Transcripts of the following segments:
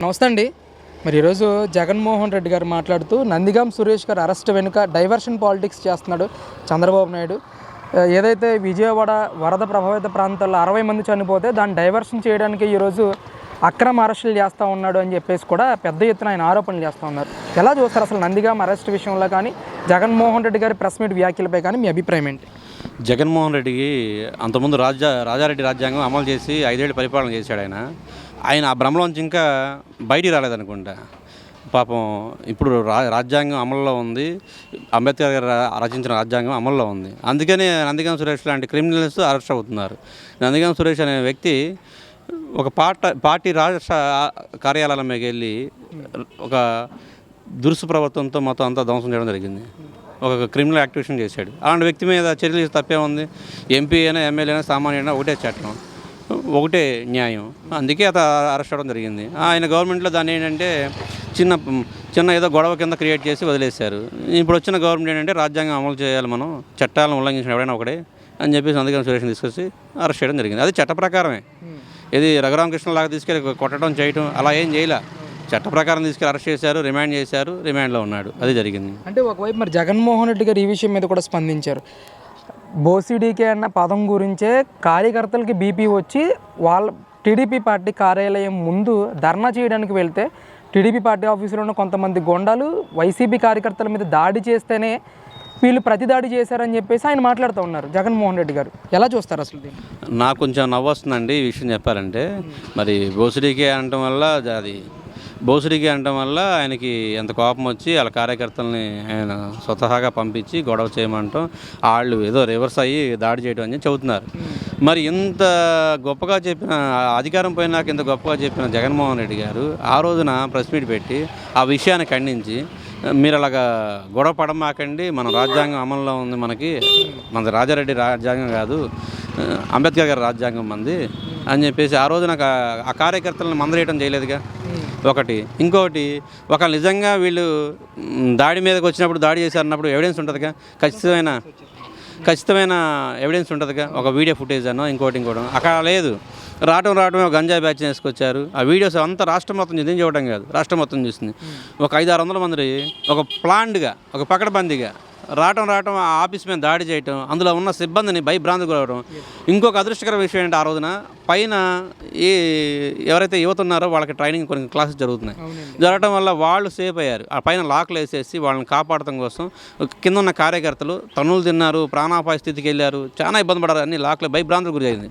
నమస్తే అండి. మరి ఈరోజు జగన్మోహన్ రెడ్డి గారు మాట్లాడుతూ నందిగాం సురేష్ గారు అరెస్ట్ వెనుక డైవర్షన్ పాలిటిక్స్ చేస్తున్నాడు చంద్రబాబు నాయుడు. ఏదైతే విజయవాడ వరద ప్రభావిత ప్రాంతాల్లో 60 మంది చనిపోతే దాన్ని డైవర్షన్ చేయడానికి ఈరోజు అక్రమ అరెస్టులు చేస్తూ ఉన్నాడు అని చెప్పేసి కూడా పెద్ద ఎత్తున ఆయన ఆరోపణలు చేస్తూ ఉన్నారు. ఎలా చూస్తారు అసలు నందిగాం అరెస్ట్ విషయంలో కానీ జగన్మోహన్ రెడ్డి గారి ప్రెస్ మీట్ వ్యాఖ్యలపై కానీ మీ అభిప్రాయం ఏంటి? జగన్మోహన్ రెడ్డికి అంతకుముందు రాజారెడ్డి రాజ్యాంగం అమలు చేసి 5 ఏళ్ళు పరిపాలన చేశాడు. ఆయన ఆ భ్రమలోంచి ఇంకా బయటికి రాలేదనుకుంటా. పాపం ఇప్పుడు రాజ్యాంగం అమల్లో ఉంది, అంబేద్కర్ గారు రచించిన రాజ్యాంగం అమల్లో ఉంది. అందుకనే నందిగాం సురేష్ లాంటి క్రిమినల్స్ అరెస్ట్ అవుతున్నారు. నందిగాం సురేష్ అనే వ్యక్తి ఒక పార్టీ రాష్ట్ర కార్యాలయం మీదకి వెళ్ళి ఒక దురుసు ప్రవర్తనతో మొత్తం అంతా ధ్వంసం చేయడం జరిగింది. ఒక క్రిమినల్ యాక్టివిషన్ చేశాడు. అలాంటి వ్యక్తి మీద చర్యలు తప్పే ఉంది. ఎంపీ అయినా ఎమ్మెల్యే అయినా సామాన్య అయినా ఒకటే చట్టం, ఒకటే న్యాయం. అందుకే అరెస్ట్ అవ్వడం జరిగింది. ఆయన గవర్నమెంట్లో దాన్ని ఏంటంటే చిన్న ఏదో గొడవ కింద క్రియేట్ చేసి వదిలేశారు. ఇప్పుడు వచ్చిన గవర్నమెంట్ ఏంటంటే రాజ్యాంగం అమలు చేయాలి, మనం చట్టాలను ఉల్లంఘించిన ఎవరైనా ఒకటే అని చెప్పేసి అందుకని సురేష్ తీసుకొచ్చి అరెస్ట్ చేయడం జరిగింది. అది చట్ట ప్రకారమే. ఇది రఘురామకృష్ణ లాగా తీసుకెళ్ళి కొట్టడం చేయటం అలా ఏం చేయలే. చట్ట ప్రకారం తీసుకెళ్ళి అరెస్ట్ చేశారు, రిమాండ్ చేశారు, రిమాండ్లో ఉన్నాడు. అది జరిగింది. అంటే ఒకవైపు మరి జగన్మోహన్ రెడ్డి గారు ఈ విషయం మీద కూడా స్పందించారు. బోసిడీకే అన్న పదం గురించే కార్యకర్తలకి బీపీ వచ్చి వాళ్ళ టీడీపీ పార్టీ కార్యాలయం ముందు ధర్నా చేయడానికి వెళ్తే టీడీపీ పార్టీ ఆఫీసులో ఉన్న కొంతమంది గొండాలు వైసీపీ కార్యకర్తల మీద దాడి చేస్తేనే వీళ్ళు ప్రతి దాడి చేశారని చెప్పేసి ఆయన మాట్లాడుతూ ఉన్నారు జగన్మోహన్ రెడ్డి గారు. ఎలా చూస్తారు అసలు దీన్ని? నాకు కొంచెం నవ్వు వస్తుందండి ఈ విషయం చెప్పాలంటే. మరి బోసిడీకే అనటం వల్ల ఆయనకి ఎంత కోపం వచ్చి వాళ్ళ కార్యకర్తల్ని ఆయన స్వతహాగా పంపించి గొడవ చేయమంటాం, వాళ్ళు ఏదో రివర్స్ అయ్యి దాడి చేయడం అని చెబుతున్నారు. మరి ఇంత గొప్పగా చెప్పిన అధికారం పోయినాక ఇంత గొప్పగా చెప్పిన జగన్మోహన్ రెడ్డి గారు ఆ రోజున ప్రెస్ మీట్ పెట్టి ఆ విషయాన్ని ఖండించి, మీరు అలాగా గొడవ పడమాకండి, మన రాజ్యాంగం అమల్లో ఉంది, మనది రాజారెడ్డి రాజ్యాంగం కాదు, అంబేద్కర్ గారి రాజ్యాంగం మంది అని చెప్పేసి ఆ రోజున ఆ కార్యకర్తలను మందరేయటం చేయలేదుగా ఒకటి. ఇంకొకటి, ఒక నిజంగా వీళ్ళు దాడి మీదకి వచ్చినప్పుడు దాడి చేశారన్నప్పుడు ఎవిడెన్స్ ఉంటుందిగా, ఖచ్చితమైన ఎవిడెన్స్ ఉంటుందిగా, ఒక వీడియో ఫుటేజ్ అనో ఇంకోటి అక్కడ లేదు. రావటం గంజాయి బ్యాచ్ వేసుకొచ్చారు. ఆ వీడియోస్ అంతా రాష్ట్రం మొత్తం నిజం చూడడం కాదు, రాష్ట్రం మొత్తం చూస్తుంది. ఒక 500-600 మంది ఒక ప్లాన్డ్గా, ఒక పకడ్బందీగా రావటం ఆ ఆఫీస్ మీద దాడి చేయటం, అందులో ఉన్న సిబ్బందిని భయభ్రాంతి గురవడం. ఇంకొక అదృష్టకర విషయం ఏంటి, ఆ రోజున పైన ఎవరైతే యువత ఉన్నారో వాళ్ళకి ట్రైనింగ్ కొన్ని క్లాసెస్ జరగటం వల్ల వాళ్ళు సేఫ్ అయ్యారు. ఆ పైన లాక్లు వేసేసి వాళ్ళని కాపాడటం కోసం కింద ఉన్న కార్యకర్తలు తన్నులు తిన్నారు, ప్రాణాపాయ స్థితికి వెళ్ళారు, చాలా ఇబ్బంది పడారు. అన్ని లాక్లు భయభ్రాంతులకు గురి అయింది.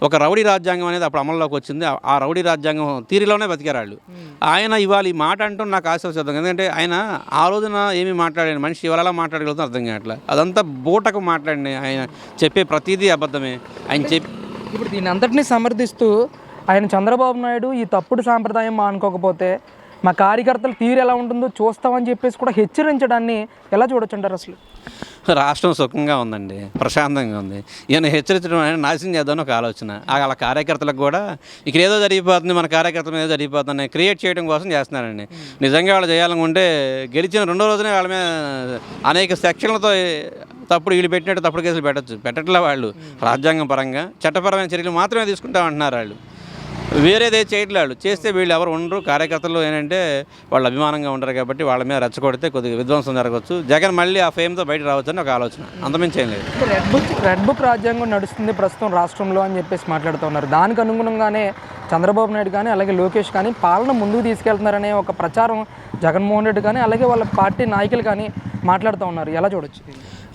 ఒక రౌడీ రాజ్యాంగం అనేది అప్పుడు అమల్లోకి వచ్చింది. ఆ రౌడీ రాజ్యాంగం తీరిలోనే బతికారు వాళ్ళు. ఆయన ఇవాళ ఈ మాట అంటూ నాకు ఆశ్చర్యం. ఎందుకంటే ఆయన ఆ రోజున ఏమీ మాట్లాడాను, మనిషి ఇవాళ మాట్లాడగలుగుతాం అర్థం కావట్లేదు. అదంతా బూటకు మాట్లాడిన ఆయన చెప్పే ప్రతిదీ అబద్ధమే. ఇప్పుడు దీని అంతటినీ సమర్థిస్తూ ఆయన చంద్రబాబు నాయుడు ఈ తప్పుడు సాంప్రదాయం మానుకోకపోతే మా కార్యకర్తల తీరు ఎలా ఉంటుందో చూస్తామని చెప్పేసి కూడా హెచ్చరించడాన్ని ఎలా చూడొచ్చుంటారు? అసలు రాష్ట్రం సుఖంగా ఉందండి, ప్రశాంతంగా ఉంది. ఈయన హెచ్చరించడం అనేది నాశనం చేద్దామని ఒక ఆలోచన. వాళ్ళ కార్యకర్తలకు కూడా ఇక్కడ ఏదో జరిగిపోతుంది, మన కార్యకర్తల మీద జరిగిపోతుంది క్రియేట్ చేయడం కోసం చేస్తున్నారండి. నిజంగా వాళ్ళు చేయాలనుకుంటే గెలిచిన 2వ రోజునే వాళ్ళ మీద అనేక సెక్షన్లతో తప్పుడు వీళ్ళు పెట్టినట్టు తప్పుడు కేసులు పెట్టట్లే. వాళ్ళు రాజ్యాంగం పరంగా చట్టపరమైన చర్యలు మాత్రమే తీసుకుంటామంటున్నారు. వాళ్ళు వేరేదే చేయట్లేదు. చేస్తే వీళ్ళు ఎవరు ఉండరు. కార్యకర్తలు ఏంటంటే వాళ్ళు అభిమానంగా ఉండరు కాబట్టి వాళ్ళ మీద రెచ్చగొడితే కొద్దిగా విధ్వంసం జరగవచ్చు. జగన్ మళ్ళీ ఆ ఫేమ్తో బయట రావచ్చు అని ఒక ఆలోచన, అంతమించి ఏం లేదు. రెడ్ బుక్ రాజ్యాంగం నడుస్తుంది ప్రస్తుతం రాష్ట్రంలో అని చెప్పేసి మాట్లాడుతున్నారు. దానికి అనుగుణంగానే చంద్రబాబు నాయుడు కానీ అలాగే లోకేష్ కానీ పాలన ముందుకు తీసుకెళ్తున్నారనే ఒక ప్రచారం జగన్మోహన్ రెడ్డి కానీ అలాగే వాళ్ళ పార్టీ నాయకులు కానీ మాట్లాడుతూ ఉన్నారు. ఎలా చూడొచ్చు?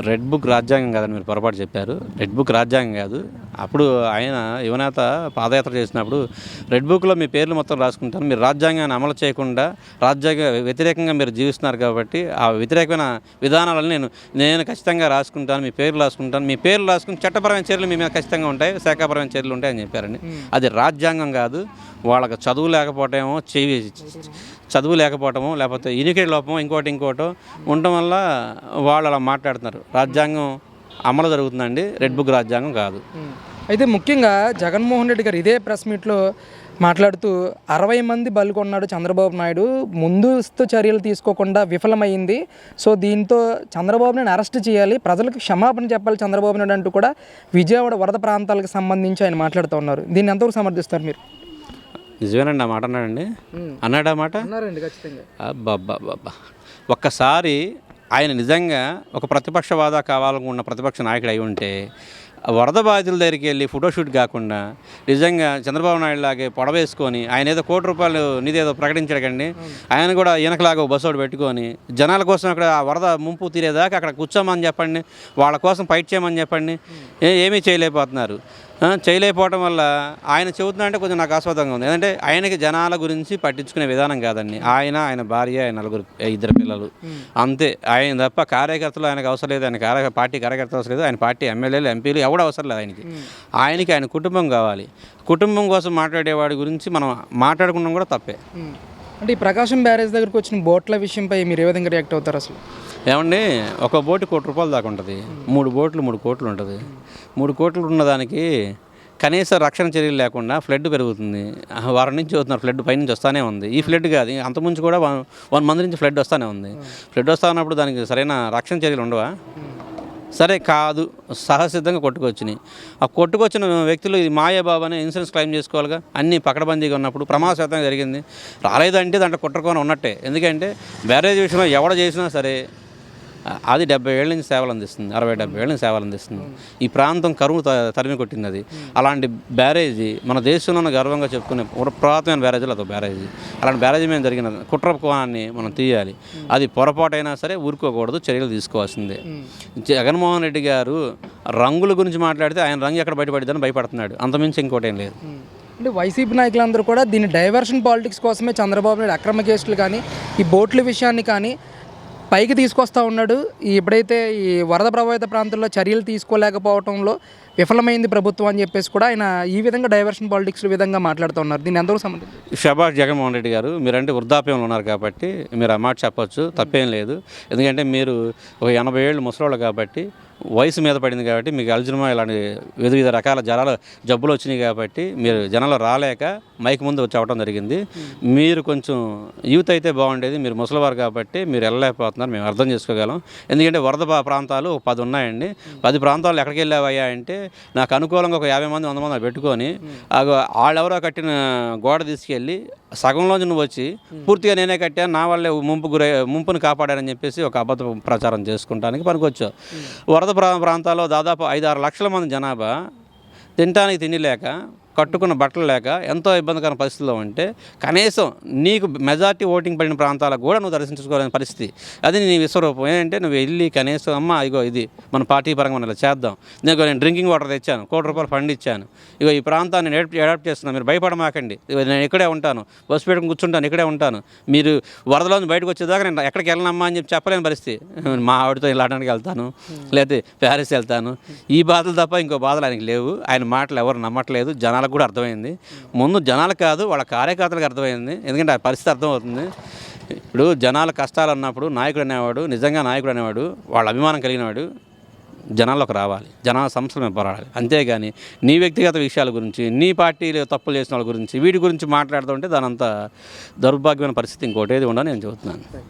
రెడ్ బుక్ రాజ్యాంగం కాదని మీరు పొరపాటు చెప్పారు. రెడ్ బుక్ రాజ్యాంగం కాదు. అప్పుడు ఆయన యువనేత పాదయాత్ర చేసినప్పుడు రెడ్ బుక్లో మీ పేర్లు మొత్తం రాసుకుంటాను, మీరు రాజ్యాంగాన్ని అమలు చేయకుండా రాజ్యాంగ వ్యతిరేకంగా మీరు జీవిస్తున్నారు కాబట్టి ఆ వ్యతిరేకమైన విధానాలను నేను ఖచ్చితంగా రాసుకుంటాను, మీ పేర్లు రాసుకుని చట్టపరమైన చర్యలు మీ మీద ఖచ్చితంగా ఉంటాయి, శాఖాపరమైన చర్యలు ఉంటాయని చెప్పారండి. అది రాజ్యాంగం కాదు. వాళ్ళకి చదువు లేకపోవటము లేకపోతే ఇనికే లోపమో ఇంకోటో ఉండటం వల్ల వాళ్ళు అలా మాట్లాడుతున్నారు. రాజ్యాంగం అమలు జరుగుతుందండి, రెడ్ బుక్ రాజ్యాంగం కాదు. అయితే ముఖ్యంగా జగన్మోహన్ రెడ్డి గారు ఇదే ప్రెస్ మీట్లో మాట్లాడుతూ 60 మంది బలికొన్నాడు చంద్రబాబు నాయుడు, ముందస్తు చర్యలు తీసుకోకుండా విఫలమైంది. సో దీంతో చంద్రబాబు నాయుడు అరెస్ట్ చేయాలి, ప్రజలకు క్షమాపణ చెప్పాలి చంద్రబాబు నాయుడు అంటూ కూడా విజయవాడ వరద ప్రాంతాలకు సంబంధించి ఆయన మాట్లాడుతూ ఉన్నారు. దీన్ని ఎంతవరకు సమర్థిస్తారు మీరు? నిజమేనండి ఆ మాట అన్నాడండి. అన్నాడా మాట? అన్నారండి ఖచ్చితంగా. అబ్బబ్బబ్బబ్బా! ఒక్కసారి ఆయన నిజంగా ఒక ప్రతిపక్షవాద కావాలనుకున్న ప్రతిపక్ష నాయకుడు అయి ఉంటే వరద బాధితుల దగ్గరికి వెళ్ళి ఫోటోషూట్ కాకుండా నిజంగా చంద్రబాబు నాయుడు లాగే పొడవేసుకొని ఆయన ఏదో ₹1 నిధి ప్రకటించాడండి. ఆయన కూడా ఈయనకలాగా బస్సు ఒకటి పెట్టుకొని జనాల కోసం అక్కడ ఆ వరద ముంపు తీరేదాకా అక్కడ కూర్చోమని చెప్పండి, వాళ్ళ కోసం ఫైట్ చేయమని చెప్పండి. ఏమీ చేయలేకపోతున్నారు. చేయలేకపోవడం వల్ల ఆయన చెబుతున్నా అంటే కొంచెం నాకు ఆస్వాదంగా ఉంది. ఎందుకంటే ఆయనకి జనాల గురించి పట్టించుకునే విధానం కాదండి. ఆయన భార్య, ఆయన నలుగురు 2 పిల్లలు అంతే. ఆయన తప్ప కార్యకర్తలు ఆయనకు అవసరం లేదు. ఆయన పార్టీ కార్యకర్తలు అవసరం లేదు. ఆయన పార్టీ ఎమ్మెల్యేలు, ఎంపీలు ఎవడు అవసరం లేదు ఆయనకి ఆయన కుటుంబం కావాలి. కుటుంబం కోసం మాట్లాడేవాడి గురించి మనం మాట్లాడుకున్నాం కూడా తప్పే. అంటే ఈ ప్రకాశం బ్యారేజ్ దగ్గరకు వచ్చిన బోట్ల విషయంపై మీరు ఏ విధంగా రియాక్ట్ అవుతారు అసలు? ఏమండి, ఒక బోటు ₹1 దాకా ఉంటుంది. 3 బోట్లు 3 కోట్లు ఉంటుంది. 3 కోట్లు ఉన్నదానికి కనీస రక్షణ చర్యలు లేకుండా ఫ్లడ్ పెరుగుతుంది. వారం నుంచి అవుతున్నారు, ఫ్లడ్ పైనుంచి వస్తూనే ఉంది. ఈ ఫ్లడ్ కాదు, అంతకుముందు కూడా 1 మంత్ నుంచి ఫ్లడ్ వస్తూనే ఉంది. ఫ్లడ్ వస్తూ ఉన్నప్పుడు దానికి సరైన రక్షణ చర్యలు ఉండవా? సరే కాదు, సహసిద్ధంగా కొట్టుకొచ్చినాయి. ఆ కొట్టుకొచ్చిన వ్యక్తులు ఇది మాయాబాబు అని ఇన్సూరెన్స్ క్లెయిమ్ చేసుకోవాలిగా. అన్నీ పకడ్బందీగా ఉన్నప్పుడు ప్రమాదశాతం జరిగింది. రాలేదంటే దాంట్లో కుట్రకోన ఉన్నట్టే. ఎందుకంటే బ్యారేజ్ విషయంలో ఎవడ చేసినా సరే అది 70 ఏళ్ళ నుంచి సేవలు అందిస్తుంది, 60-70 ఏళ్ళ నుంచి సేవలు అందిస్తుంది. ఈ ప్రాంతం కరువు తరిమి కొట్టింది అది. అలాంటి బ్యారేజీ మన దేశంలో గర్వంగా చెప్పుకునే పురాతనమైన బ్యారేజీలు అదో బ్యారేజీ. అలాంటి బ్యారేజీ మీద జరిగిన కుట్ర కోణాన్ని మనం తీయాలి. అది పొరపాటైనా సరే ఊరుకోకూడదు, చర్యలు తీసుకోవాల్సిందే. జగన్మోహన్ రెడ్డి గారు రంగుల గురించి మాట్లాడితే ఆయన రంగు ఎక్కడ బయటపడిద్దని భయపడుతున్నాడు, అంతమించి ఇంకోటి ఏం లేదు. అంటే వైసీపీ నాయకులందరూ కూడా దీన్ని డైవర్షన్ పాలిటిక్స్ కోసమే చంద్రబాబు నాయుడు అక్రమ కేసులు కానీ ఈ బోట్ల విషయాన్ని కానీ పైకి తీసుకొస్తూ ఉన్నాడు. ఎప్పుడైతే ఈ వరద ప్రభావిత ప్రాంతాల్లో చర్యలు తీసుకోలేకపోవడంలో విఫలమైంది ప్రభుత్వం అని చెప్పేసి కూడా ఆయన ఈ విధంగా డైవర్షన్ పాలిటిక్స్ విధంగా మాట్లాడుతూ ఉన్నారు. దీన్ని ఎంతవరకు సంబంధించి? షబాష్ జగన్మోహన్ రెడ్డి గారు, మీరంటే వృద్ధాప్యంలో ఉన్నారు కాబట్టి మీరు ఆ మాట చెప్పొచ్చు, తప్పేం లేదు. ఎందుకంటే మీరు ఒక 80 ఏళ్ళు ముసలోళ్ళు కాబట్టి, వయసు మీద పడింది కాబట్టి, మీకు అల్జీమా ఇలాంటి వివిధ రకాల జబ్బులు వచ్చినాయి కాబట్టి మీరు జనాలు రాలేక మైక్ ముందు వచ్చి అవడం జరిగింది. మీరు కొంచెం యూత్ అయితే బాగుండేది. మీరు ముసలివారు కాబట్టి మీరు వెళ్ళలేకపోతున్నారు, మేము అర్థం చేసుకోగలం. ఎందుకంటే వరద ప్రాంతాలు 10 ఉన్నాయండి. 10 ప్రాంతాలు ఎక్కడికి వెళ్ళావయ్యా అంటే నాకు అనుకూలంగా ఒక 50 మంది 100 మంది పెట్టుకొని వాళ్ళెవరో కట్టిన గోడ తీసుకెళ్ళి సగంలోంచి నువ్వు వచ్చి పూర్తిగా నేనే కట్టాను, నా వల్లే ముంపుని కాపాడానని చెప్పేసి ఒక అబద్ధ ప్రచారం చేసుకుంటానికి పనికొచ్చావు. వరద ప్రాంతాల్లో దాదాపు 5-6 లక్షల మంది జనాభా తినడానికి తిండి లేక, కట్టుకున్న బట్టలు లేక ఎంతో ఇబ్బందికర పరిస్థితుల్లో ఉంటే కనీసం నీకు మెజార్టీ ఓటింగ్ పడిన ప్రాంతాలకు కూడా నువ్వు దర్శించుకోలేని పరిస్థితి. అది నీ విశ్వరూపం. ఏంటంటే నువ్వు వెళ్ళి కనీసం అమ్మ ఇగో ఇది మన పార్టీ పరంగా మనం ఇలా చేద్దాం, నేను డ్రింకింగ్ వాటర్ తెచ్చాను, ₹1 ఫండ్ ఇచ్చాను, ఇగో ఈ ప్రాంతాన్ని అడాప్ట్ చేస్తున్నాను, మీరు భయపడమాకండి, నేను ఇక్కడే ఉంటాను, బస్సు పెట్టుకుని కూర్చుంటాను, ఇక్కడే ఉంటాను, మీరు వరదలోంచి బయటకు వచ్చేదాకా నేను ఎక్కడికి వెళ్ళనమ్మా అని చెప్పలేని పరిస్థితి. మా ఆవిడతో వెళ్ళడానికి వెళ్తాను, లేకపోతే ప్యారిస్ వెళ్తాను, ఈ బాధలు తప్ప ఇంకో బాధలు ఆయనకి లేవు. ఆయన మాటలు ఎవరు నమ్మట్లేదు. జనాలకు కూడా అర్థమైంది. ముందు జనాలు కాదు, వాళ్ళ కార్యకర్తలకు అర్థమైంది. ఎందుకంటే ఆ పరిస్థితి అర్థమవుతుంది. ఇప్పుడు జనాల కష్టాలు అన్నప్పుడు నాయకుడు అనేవాడు, నిజంగా నాయకుడు అనేవాడు, వాళ్ళ అభిమానం కలిగినవాడు జనాల్లోకి రావాలి, జనాల సమస్యల మీద పోరాడాలి. అంతేగాని నీ వ్యక్తిగత విషయాల గురించి, నీ పార్టీలో తప్పులు చేసిన వాళ్ళ గురించి, వీటి గురించి మాట్లాడుతూ ఉంటే దానంతా దౌర్భాగ్యమైన పరిస్థితి ఇంకోటేది ఉండని నేను చెబుతున్నాను.